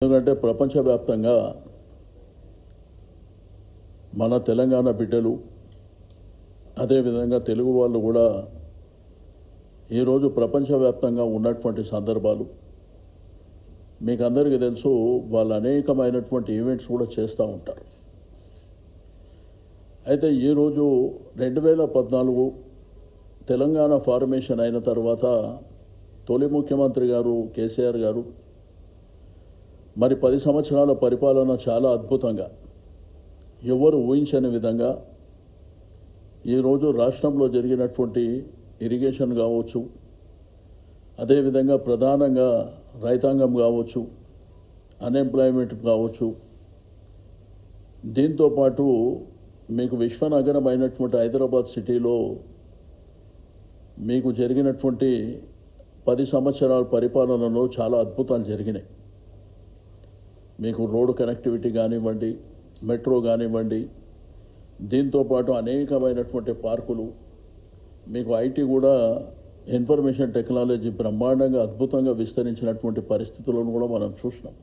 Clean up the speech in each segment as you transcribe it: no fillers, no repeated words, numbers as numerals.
ఎందుకంటే ప్రపంచవ్యాప్తంగా మన తెలంగాణ బిడ్డలు అదేవిధంగా తెలుగు వాళ్ళు కూడా ఈరోజు ప్రపంచవ్యాప్తంగా ఉన్నటువంటి సందర్భాలు మీకు అందరికీ తెలుసు. వాళ్ళు అనేకమైనటువంటి ఈవెంట్స్ కూడా చేస్తూ ఉంటారు. అయితే ఈరోజు 2014 తెలంగాణ ఫార్మేషన్ అయిన తర్వాత తొలి ముఖ్యమంత్రి గారు కేసీఆర్ గారు మరి 10 సంవత్సరాల పరిపాలన చాలా అద్భుతంగా ఎవరు ఊహించని విధంగా ఈరోజు రాష్ట్రంలో జరిగినటువంటి ఇరిగేషన్ కావచ్చు, అదేవిధంగా ప్రధానంగా రైతాంగం కావచ్చు, అన్ఎంప్లాయ్మెంట్ కావచ్చు, దీంతోపాటు మీకు విశ్వనగరం అయినటువంటి హైదరాబాద్ సిటీలో మీకు జరిగినటువంటి 10 సంవత్సరాల పరిపాలనలో చాలా అద్భుతాలు జరిగినాయి. మీకు రోడ్డు కనెక్టివిటీ కానివ్వండి, మెట్రో కానివ్వండి, దీంతోపాటు అనేకమైనటువంటి పార్కులు, మీకు ఐటీ కూడా ఇన్ఫర్మేషన్ టెక్నాలజీ బ్రహ్మాండంగా అద్భుతంగా విస్తరించినటువంటి పరిస్థితులను కూడా మనం చూసినాం.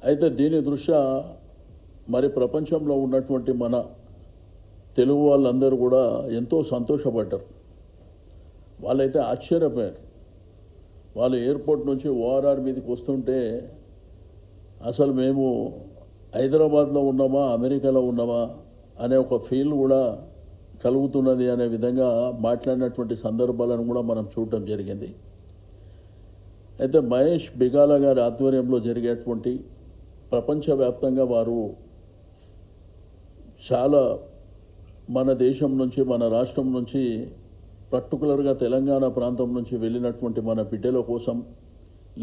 అయితే దీని దృష్ట్యా మరి ప్రపంచంలో ఉన్నటువంటి మన తెలుగు వాళ్ళందరూ కూడా ఎంతో సంతోషపడ్డారు. వాళ్ళైతే ఆశ్చర్యపోయారు. వాళ్ళు ఎయిర్పోర్ట్ నుంచి ఓఆర్ఆర్ మీదకి వస్తుంటే అసలు మేము హైదరాబాద్లో ఉన్నామా అమెరికాలో ఉన్నామా అనే ఒక ఫీల్ కూడా కలుగుతున్నది అనే విధంగా మాట్లాడినటువంటి సందర్భాలను కూడా మనం చూడటం జరిగింది. అయితే మహేష్ బిగాల గారి ఆధ్వర్యంలో జరిగేటువంటి ప్రపంచవ్యాప్తంగా వారు చాలా మన దేశం నుంచి, మన రాష్ట్రం నుంచి, పర్టికులర్గా తెలంగాణ ప్రాంతం నుంచి వెళ్ళినటువంటి మన బిడ్డల కోసం,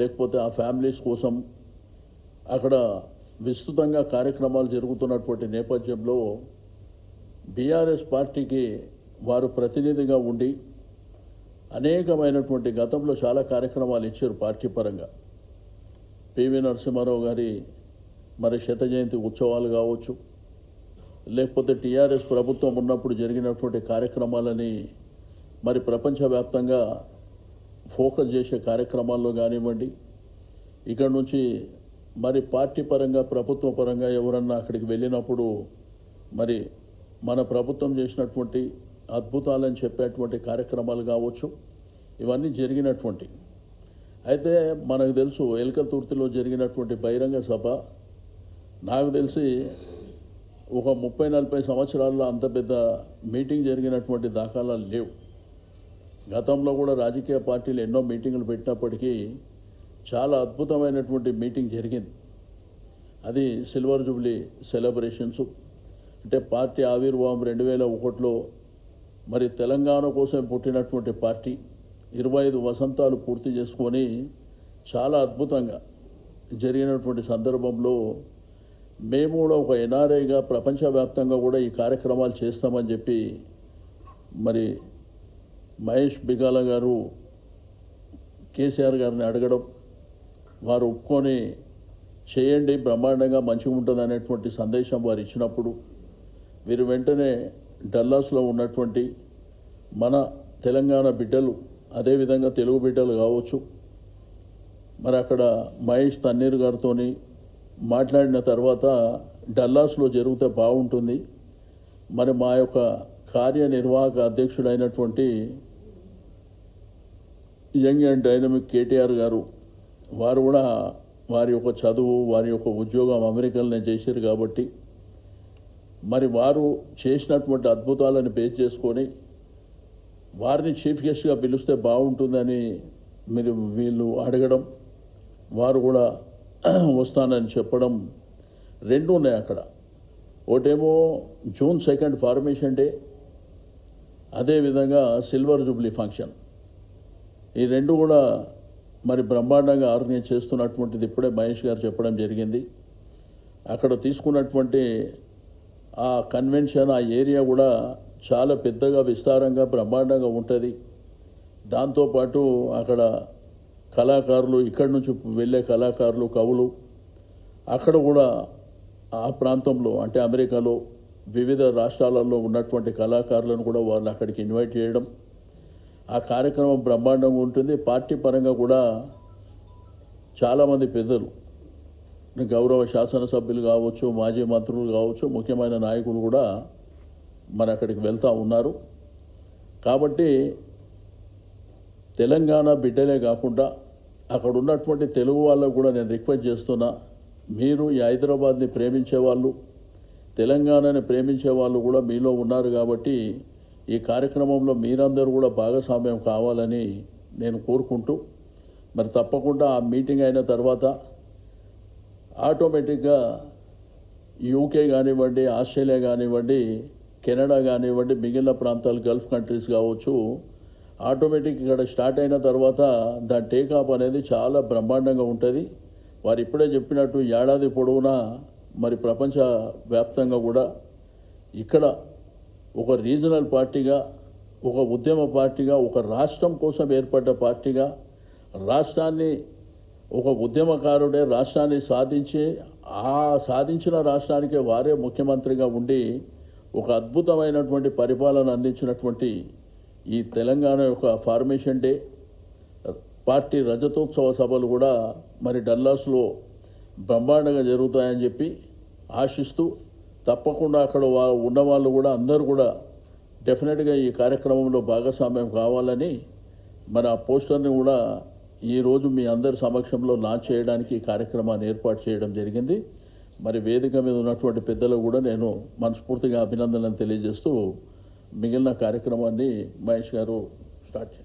లేకపోతే ఆ ఫ్యామిలీస్ కోసం అక్కడ విస్తృతంగా కార్యక్రమాలు జరుగుతున్నటువంటి నేపథ్యంలో బీఆర్ఎస్ పార్టీకి వారు ప్రతినిధిగా ఉండి అనేకమైనటువంటి గతంలో చాలా కార్యక్రమాలు ఇచ్చారు పార్టీ పరంగా. పివి నరసింహారావు గారి మరి శత జయంతి ఉత్సవాలు కావచ్చు, లేకపోతే టీఆర్ఎస్ ప్రభుత్వం ఉన్నప్పుడు జరిగినటువంటి కార్యక్రమాలని మరి ప్రపంచవ్యాప్తంగా ఫోకస్ చేసే కార్యక్రమాల్లో కానివ్వండి, ఇక్కడ నుంచి మరి పార్టీ పరంగా ప్రభుత్వ పరంగా ఎవరన్నా అక్కడికి వెళ్ళినప్పుడు మరి మన ప్రభుత్వం చేసినటువంటి అద్భుతాలని చెప్పేటువంటి కార్యక్రమాలు కావచ్చు, ఇవన్నీ జరిగినటువంటి. అయితే మనకు తెలుసు ఎల్కతుర్తిలో జరిగినటువంటి బహిరంగ సభ నాకు తెలిసి ఒక 30-40 సంవత్సరాల్లో అంత పెద్ద మీటింగ్ జరిగినటువంటి దాఖలాలు లేవు. గతంలో కూడా రాజకీయ పార్టీలు ఎన్నో మీటింగులు పెట్టినప్పటికీ చాలా అద్భుతమైనటువంటి మీటింగ్ జరిగింది. అది సిల్వర్ జూబ్లీ సెలబ్రేషన్స్. అంటే పార్టీ ఆవిర్భావం 2001లో మరి తెలంగాణ కోసం పుట్టినటువంటి పార్టీ 25 వసంతాలు పూర్తి చేసుకొని చాలా అద్భుతంగా జరిగినటువంటి సందర్భంలో మేము కూడా ఒక ఎన్ఆర్ఐగా ప్రపంచవ్యాప్తంగా కూడా ఈ కార్యక్రమాలు చేస్తామని చెప్పి మరి మహేష్ బిగాల గారు కేసీఆర్ గారిని అడగడం, వారు ఒప్పుకొని చేయండి బ్రహ్మాండంగా మంచిగా ఉంటుంది అనేటువంటి సందేశం వారు ఇచ్చినప్పుడు వీరు వెంటనే డల్లాస్లో ఉన్నటువంటి మన తెలంగాణ బిడ్డలు, అదేవిధంగా తెలుగు బిడ్డలు కావచ్చు, మరి అక్కడ మహేష్ తన్నీర్ గారితో మాట్లాడిన తర్వాత డల్లాస్లో జరిగితే బాగుంటుంది, మరి మా యొక్క కార్యనిర్వాహక అధ్యక్షుడైనటువంటి యంగ్ అండ్ డైనమిక్ కేటీఆర్ గారు, వారు కూడా వారి యొక్క చదువు, వారి యొక్క ఉద్యోగం అమెరికాలోనే చేశారు కాబట్టి మరి వారు చేసినటువంటి అద్భుతాలను బేస్ చేసుకొని వారిని చీఫ్ గెస్ట్గా పిలిస్తే బాగుంటుందని వీళ్ళు అడగడం, వారు కూడా వస్తానని చెప్పడం, రెండు ఉన్నాయి అక్కడ. ఒకటేమో June 2 ఫార్మేషన్ డే, అదేవిధంగా సిల్వర్ జూబ్లీ ఫంక్షన్. ఈ రెండు కూడా మరి బ్రహ్మాండంగా ఆర్గనైజ్ చేస్తున్నటువంటిది ఇప్పుడే మహేష్ గారు చెప్పడం జరిగింది. అక్కడ తీసుకున్నటువంటి ఆ కన్వెన్షన్, ఆ ఏరియా కూడా చాలా పెద్దగా విస్తారంగా బ్రహ్మాండంగా ఉంటుంది. దాంతోపాటు అక్కడ కళాకారులు, ఇక్కడి నుంచి వెళ్ళే కళాకారులు, కవులు, అక్కడ కూడా ఆ ప్రాంతంలో అంటే అమెరికాలో వివిధ రాష్ట్రాలలో ఉన్నటువంటి కళాకారులను కూడా వాళ్ళు అక్కడికి ఇన్వైట్ చేయడం, ఆ కార్యక్రమం బ్రహ్మాండంగా ఉంటుంది. పార్టీ పరంగా కూడా చాలామంది పెద్దలు గౌరవ శాసనసభ్యులు కావచ్చు, మాజీ మంత్రులు కావచ్చు, ముఖ్యమైన నాయకులు కూడా మరి అక్కడికి వెళ్తూ ఉన్నారు. కాబట్టి తెలంగాణ బిడ్డలే కాకుండా అక్కడ ఉన్నటువంటి తెలుగు వాళ్ళకు కూడా నేను రిక్వెస్ట్ చేస్తున్నా, మీరు ఈ హైదరాబాద్ని ప్రేమించే వాళ్ళు, తెలంగాణని ప్రేమించే వాళ్ళు కూడా మీలో ఉన్నారు. కాబట్టి ఈ కార్యక్రమంలో మీరందరూ కూడా భాగస్వామ్యం కావాలని నేను కోరుకుంటూ, మరి తప్పకుండా ఆ మీటింగ్ అయిన తర్వాత ఆటోమేటిక్గా యూకే కానివ్వండి, ఆస్ట్రేలియా కానివ్వండి, కెనడా కానివ్వండి, మిగిలిన ప్రాంతాలు గల్ఫ్ కంట్రీస్ కావచ్చు, ఆటోమేటిక్ ఇక్కడ స్టార్ట్ అయిన తర్వాత దాని టేకాఫ్ అనేది చాలా బ్రహ్మాండంగా ఉంటుంది. వారు ఇప్పుడే చెప్పినట్టు ఏడాది పొడవునా మరి ప్రపంచ వ్యాప్తంగా కూడా ఇక్కడ ఒక రీజనల్ పార్టీగా, ఒక ఉద్యమ పార్టీగా, ఒక రాష్ట్రం కోసం ఏర్పడ్డ పార్టీగా, రాష్ట్రాన్ని ఒక ఉద్యమకారుడే రాష్ట్రాన్ని సాధించి ఆ సాధించిన రాష్ట్రానికే వారే ముఖ్యమంత్రిగా ఉండి ఒక అద్భుతమైనటువంటి పరిపాలన అందించినటువంటి ఈ తెలంగాణ యొక్క ఫార్మేషన్ డే పార్టీ రజతోత్సవ సభలు కూడా మరి డల్లాస్లో బ్రహ్మాండంగా జరుగుతాయని చెప్పి ఆశిస్తూ, తప్పకుండా అక్కడ ఉన్నవాళ్ళు కూడా అందరూ కూడా డెఫినెట్గా ఈ కార్యక్రమంలో భాగస్వామ్యం కావాలని మన ఆ పోస్టర్ని కూడా ఈరోజు మీ అందరి సమక్షంలో లాంచ్ చేయడానికి ఈ కార్యక్రమాన్ని ఏర్పాటు చేయడం జరిగింది. మరి వేదిక మీద ఉన్నటువంటి పెద్దలు కూడా నేను మనస్ఫూర్తిగా అభినందనలు తెలియజేస్తూ మిగిలిన కార్యక్రమాన్ని మహేష్ గారు స్టార్ట్ చేయండి.